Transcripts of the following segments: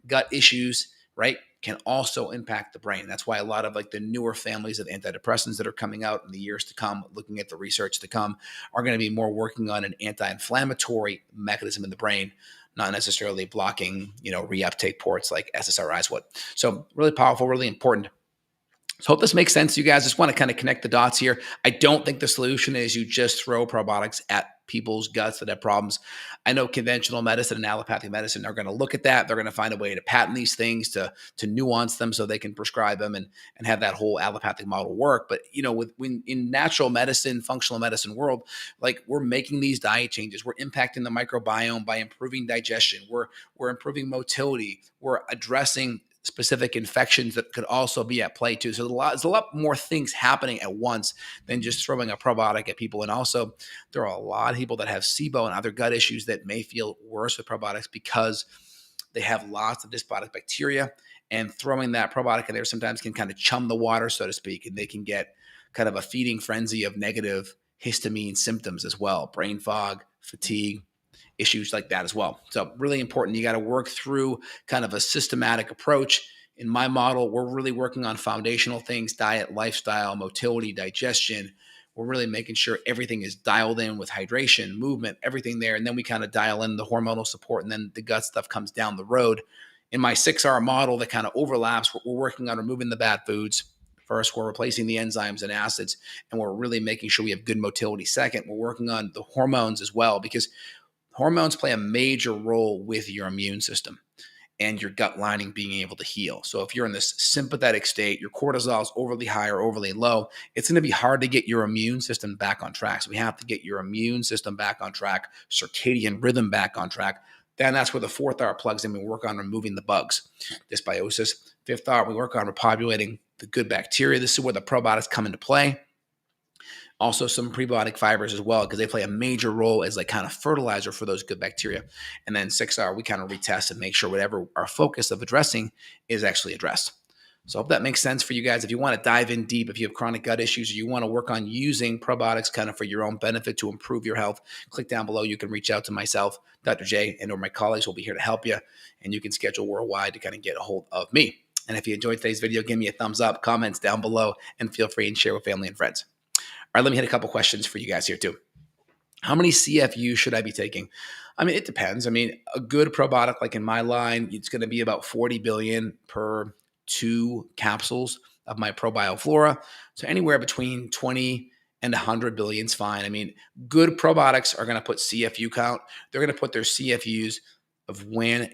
gut issues, right, can also impact the brain. That's why a lot of like the newer families of antidepressants that are coming out in the years to come, looking at the research to come, are going to be more working on an anti-inflammatory mechanism in the brain, not necessarily blocking, reuptake ports like SSRIs would. So really powerful, really important. So hope this makes sense to you guys. Just want to kind of connect the dots here. I don't think the solution is you just throw probiotics at people's guts that have problems. I know conventional medicine and allopathic medicine are going to look at that. They're going to find a way to patent these things, to nuance them so they can prescribe them and have that whole allopathic model work. But when in natural medicine, functional medicine world, like we're making these diet changes, we're impacting the microbiome by improving digestion. We're improving motility. We're addressing specific infections that could also be at play too. So there's a lot more things happening at once than just throwing a probiotic at people. And also, there are a lot of people that have SIBO and other gut issues that may feel worse with probiotics because they have lots of dysbiotic bacteria. And throwing that probiotic in there sometimes can kind of chum the water, so to speak, and they can get kind of a feeding frenzy of negative histamine symptoms as well, brain fog, fatigue, issues like that as well. So really important. You got to work through kind of a systematic approach. In my model, we're really working on foundational things: diet, lifestyle, motility, digestion. We're really making sure everything is dialed in with hydration, movement, everything there. And then we kind of dial in the hormonal support, and then the gut stuff comes down the road. In my 6R model that kind of overlaps, we're working on removing the bad foods. First, we're replacing the enzymes and acids, and we're really making sure we have good motility. Second, we're working on the hormones as well, because hormones play a major role with your immune system and your gut lining being able to heal. So if you're in this sympathetic state, your cortisol is overly high or overly low, it's going to be hard to get your immune system back on track. So we have to get your immune system back on track, circadian rhythm back on track. Then that's where the 4th R plugs in. We work on removing the bugs, dysbiosis. 5th R, we work on repopulating the good bacteria. This is where the probiotics come into play. Also some prebiotic fibers as well, because they play a major role as like kind of fertilizer for those good bacteria. And then 6R, we kind of retest and make sure whatever our focus of addressing is actually addressed. So I hope that makes sense for you guys. If you want to dive in deep, if you have chronic gut issues, or you want to work on using probiotics kind of for your own benefit to improve your health, click down below. You can reach out to myself, Dr. J, and or my colleagues will be here to help you. And you can schedule worldwide to kind of get a hold of me. And if you enjoyed today's video, give me a thumbs up, comments down below, and feel free and share with family and friends. All right, let me hit a couple questions for you guys here too. How many CFUs should I be taking? I mean, it depends. I mean, a good probiotic, like in my line, it's going to be about 40 billion per 2 capsules of my ProBioFlora. So anywhere between 20 and 100 billion is fine. I mean, good probiotics are going to put CFU count. They're going to put their CFUs of when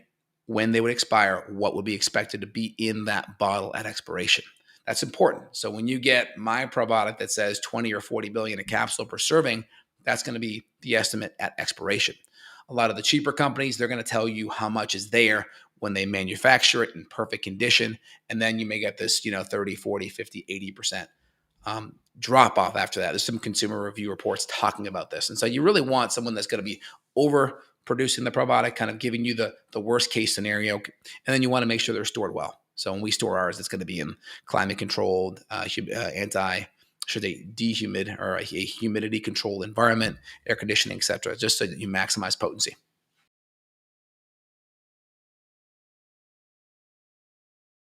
they would expire, what would be expected to be in that bottle at expiration. That's important. So when you get my probiotic that says 20 or 40 billion a capsule per serving, that's going to be the estimate at expiration. A lot of the cheaper companies, they're going to tell you how much is there when they manufacture it in perfect condition. And then you may get this, 30, 40, 50, 80% drop off after that. There's some consumer review reports talking about this. And so you really want someone that's going to be over producing the probiotic, kind of giving you the worst case scenario. And then you want to make sure they're stored well. So when we store ours, it's going to be in climate controlled, dehumid or a humidity controlled environment, air conditioning, et cetera, just so that you maximize potency.